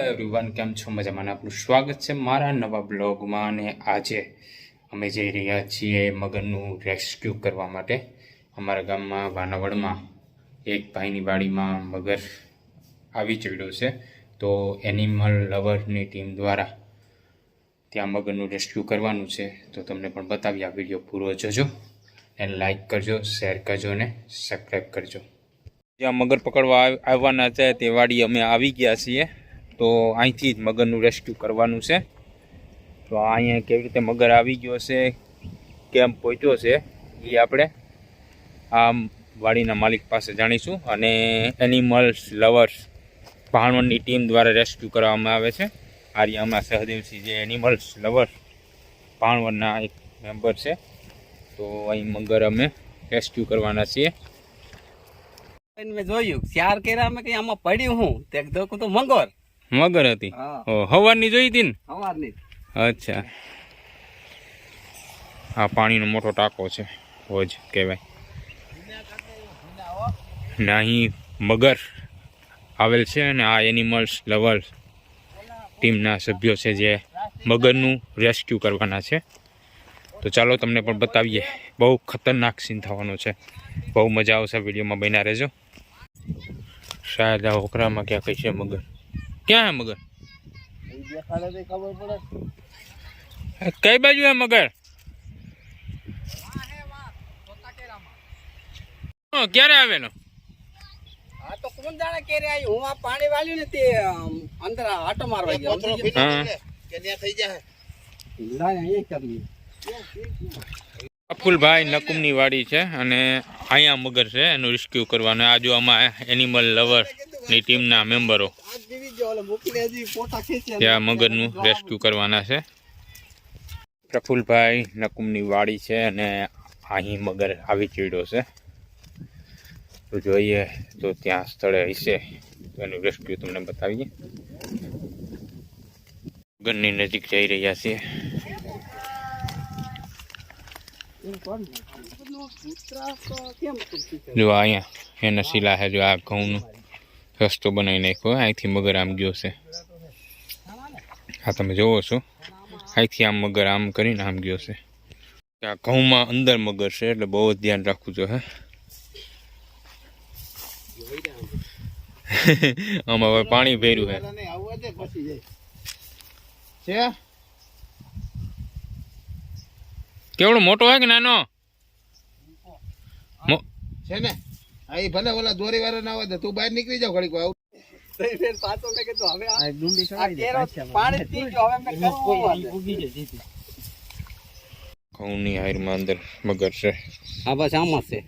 Everyone, કેમ છો? મજામાં? આપનું સ્વાગત છે મારા નવા બ્લોગમાં. અને આજે અમે જઈ રહ્યા છીએ મગરનું રેસ્ક્યુ કરવા માટે. અમારા ગામમાં વાનાવડમાં એક ભાઈની વાડીમાં મગર આવી ચડ્યો છે, તો એનિમલ લવરની ટીમ દ્વારા ત્યાં મગરનું રેસ્ક્યુ કરવાનું છે. તો તમને પણ બતાવી, આ વિડીયો પૂરો જોજો અને લાઈક કરજો, શેર કરજો અને સબસ્ક્રાઈબ કરજો. જ્યાં મગર પકડવા આવવાના છે તે વાડી અમે આવી ગયા છીએ. તો અહીંથી જ મગરનું રેસ્ક્યુ કરવાનું છે. તો અહીંયા કેવી રીતે મગર આવી ગયો છે, કેમ પહોંચ્યો છે, એ આપણે આ વાડીના માલિક પાસે જાણીશું. અને એનિમલ્સ લવર્સ ભાણવડની ટીમ દ્વારા રેસ્ક્યુ કરવામાં આવે છે. આર્યામાં સહદેવસિંહ જે એનિમલ્સ લવર્સ ભાણવડના એક મેમ્બર છે. તો અહીં મગર અમે રેસ્ક્યુ કરવાના છીએ. મેં જોયું ચાર કેરા મેં કઈ આમાં પડ્યું હું તે તો મગર હતી. હવારની જોઈ હતી ને? સવારની. અચ્છા, આ પાણીનો મોટો ટાંકો છે, હોજ કહેવાય. ને અહીં મગર આવેલ છે અને આ એનિમલ્સ લવર્સ ટીમના સભ્યો છે જે મગરનું રેસ્ક્યુ કરવાના છે. તો ચાલો તમને પણ બતાવીએ. બહુ ખતરનાક સીન થવાનો છે, બહુ મજા આવશે. વિડીયોમાં બન્યા રહેજો. શાયદ આ ઓકરામાં ક્યાં કઈ છે મગર. ક્યાં હે મગર? કઈ બાજુ હે મગર? ક્યારે આવેલો? હા તો કોણ જાણે કેરે આવ્યું. હું આ પાણી વાળ્યું ને તે અંદર આટો મારવા ગયો. અફુલભાઈ નકુમની વાડી છે અને અહીંયા મગર છે, એનું રેસ્ક્યુ કરવાનું. આ જો આમાં એનિમલ લવરની ટીમના મેમ્બરો ત્યાં મગરનું રેસ્ક્યુ કરવાના છે. પ્રફુલભાઈ નકુમની વાડી છે અને અહીં મગર આવી ચડ્યો છે. તો જોઈએ તો ત્યાં સ્થળે હશે તો એનું રેસ્ક્યુ તમને બતાવીએ. મગરની નજીક જઈ રહ્યા છીએ. જો અહીંયા એના શીલા છે, જો આ ઘઉંનો રસ્તો બનાવી નાખ્યો. અહીંથી મગર આમ ગયો છે, આ તમે જોવો છો. અહીંથી આમ મગર આમ કરીને આમ ગયો છે. આ ઘઉંમાં અંદર મગર છે, એટલે બહુ જ ધ્યાન રાખવું જોઈએ. આમાં હવે પાણી ભર્યું છે. કેવડો મોટો હે કે નાનો છે ને? આ ભલે ઓલા દોરી વાળા ના આવે, તું બહાર નીકળી જાવ ઘડીક વાર. ઘઉંની હારમાં અંદર મગર છે. હા બસ આમાં છે,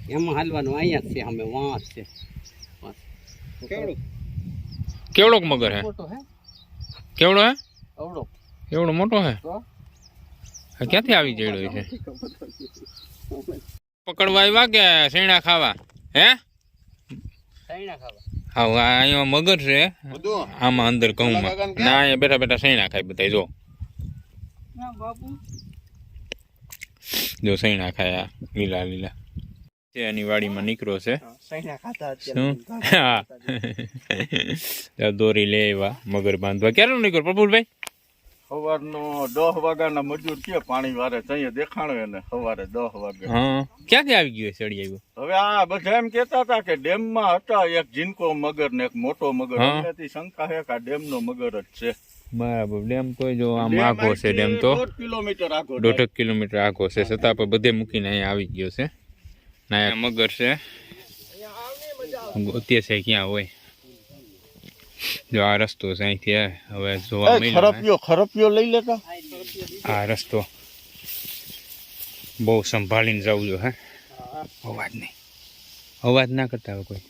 એમાં હાલવાનું. અહીંયા છે, અમે વાં છે. કેવડોક મગર હે? કેવડો હે? એવડો મોટો હે? ક્યાંથી આવી જડ્યો છે? પકડવા આવ્યા કે સૈણા ખાવા? હે હા, અહીંયા મગર છે, આમાં અંદર ઘઉંમાં. ના, અહીંયા બેઠા બેઠા સૈણા ખાય બધા. જો સૈણા ખાયા લીલા લીલા. એની વાડીમાં નીકળો છે. હા, દોરી લે એવા મગર બાંધવા. ક્યારે નીકળો પ્રફુલભાઈ? સવારનો 10 વાગ્યાના મજૂર છે, પાણી વારે જઈએ દેખાણો એને સવારે 10 વાગે. હા, ક્યાંથી આવી ગયો? ચડી આવ્યો. હવે આ બધા એમ કેતા હતા કે ડેમમાં હતા એક જીનકો મગર ને એક મોટો મગર. એનાથી શંકા છે કે આ ડેમ નો મગર જ છે. બરાબર. ડેમ તો જો આમ આખો છે. ડેમ તો 1.5 કિલોમીટર આખો, 1.5 કિલોમીટર આખો છે, છતાં પણ બધે મૂકીને અહીંયા આવી ગયો છે. ના, મગર છે, ગોતીએ છે ક્યાં હોય. જો આ રસ્તો છે, અહીંથી હવે જોવા મળ્યો. ખરપિયો લઈ લેતા. આ રસ્તો બહુ સંભાળીને જવું જો. હે, અવાજ નહીં, અવાજ ના કરતા હોય કોઈ.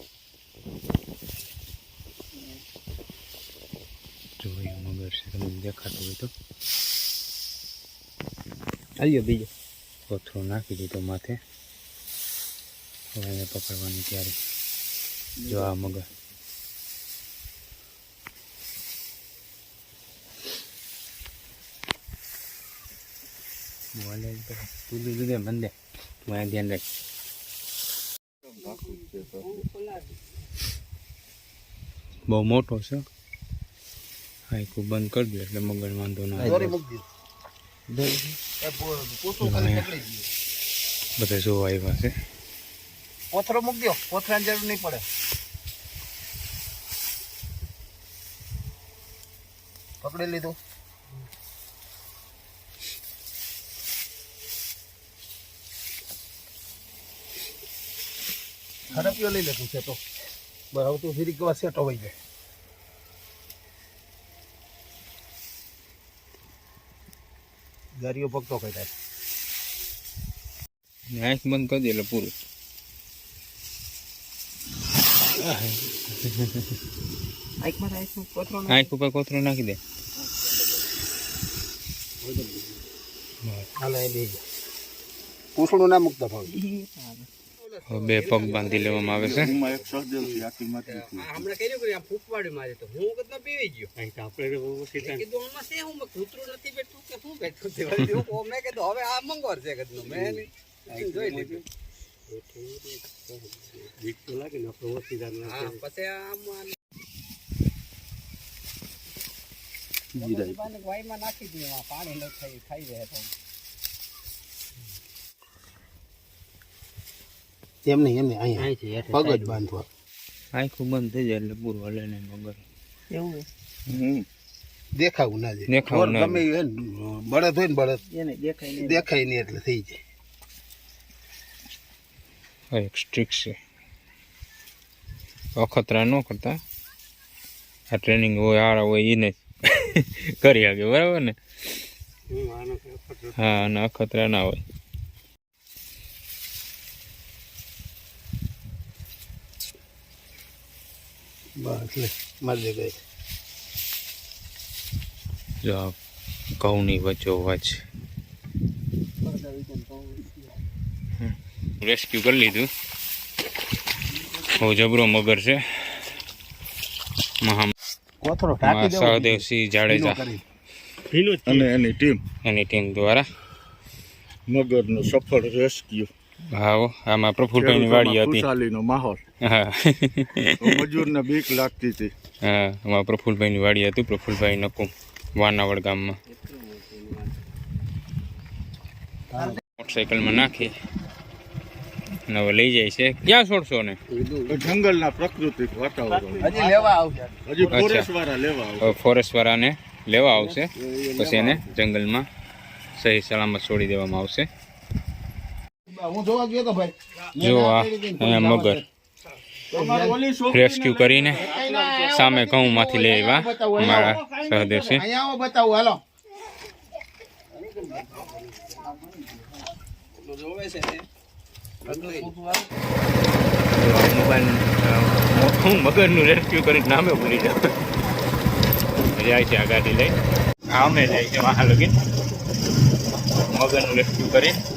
જોયું મગર છે, તમને દેખાતું હોય તો. આવ્યો બીજો પથ્થરો નાખી દીધો માથે. હવે એને પકડવાની ત્યારે. જો આ મગર બોલે તો તું લીધે મંદે. તું અહીંયા ધ્યાન રાખ. બહુ મોટો છે. આખું બંધ કરી દે એટલે મગર વાંધો ના દોરી મૂકી દે એ પૂછું ખાલી પકડી દે બધા જોવા આવ્યા છે પોથરો મૂકી દો પોથરાની જરૂર નહીં પડે પકડી લીધું હડપિયો લઈ લે તું છે તો બરાબર તું ફીરી કેવા સેટ હોઈ જાય ગાડીઓ પકતો કઈ થાય આંખ બંધ કરી દે એટલે પૂરું આંખ ઉપર કોથરો નાખી દે પૂછડું ના મૂકતા ભાવ બે પગ બાંધી લેવામાં આવે છે એમાં એક સહદેવ છે આખી માટી હમણાં કર્યું કે ફૂકવાડી મારે તો હું વખત પીવી ગયો આપણે કીધું આમાં છે હું કૂતરું નથી બેઠું કે હું બેઠું મેં કીધું હવે આ મંગોર છે કદનું મેં જોઈ લીધું પછી આમ વાયમાં નાખી દઈએ પાણી ન ખાઈ જાય તો એમ નહીં અહીંયા પગ જ બાંધવા આંખું બંધ થઈ જાય એટલે પૂરું હલે નહીં મગર એવું દેખાવું ના જાય દેખાવું ના ગમે બળદ હોય ને બળદ દેખાય નહીં એટલે થઈ જાય એક સ્ટ્રીક છે અખતરા ન કરતા આ ટ્રેનિંગ હોય આરા હોય એને કરી શકે બરાબર ને હા અને અખતરા ના હોય બસ લે મારી દે જો ઘઉંની વચ્ચો વચ રેસ્ક્યુ કરી લીધું બહુ જબરો મગર છે કોથળો સહદેવસિંહ જાડેજા અને એની ટીમ દ્વારા મગરનું સફળ રેસ્ક્યુ હા આમાં પ્રફુલભાઈની વાડી હતી ખુશાલીનો માહોલ હા મજૂરને બીક લાગતી હતી હા આમાં પ્રફુલભાઈની વાડી હતી પ્રફુલભાઈ નકુમ વાનાવડ ગામમાં મોટરસાઇકલમાં નાખી અને હવે લઈ જાય છે ક્યાં છોડશો ને જંગલના પ્રાકૃતિક વાતાવરણ હજી લેવા આવશે હજી ફોરેસ્ટ વાળા લેવા આવશે ફોરેસ્ટ વાળાને લેવા આવશે પછી એને જંગલમાં સહી સલામત છોડી દેવામાં આવશે હું જોવા ગયો તો ભાઈ જો આ અહીંયા મગર રેસ્ક્યુ કરીને સામે ઘઉંમાંથી લઈ આવ્યા અમારા સહદેવસિંહ અહીંયા આવો બતાવું હાલો જોવે છે હું મગરનું રેસ્ક્યુ કરીને નામે ભૂલી જાઉં જાય છે આ ગાડી લઈ આમે જાય છે વાહ લગીન મગરનું રેસ્ક્યુ કરી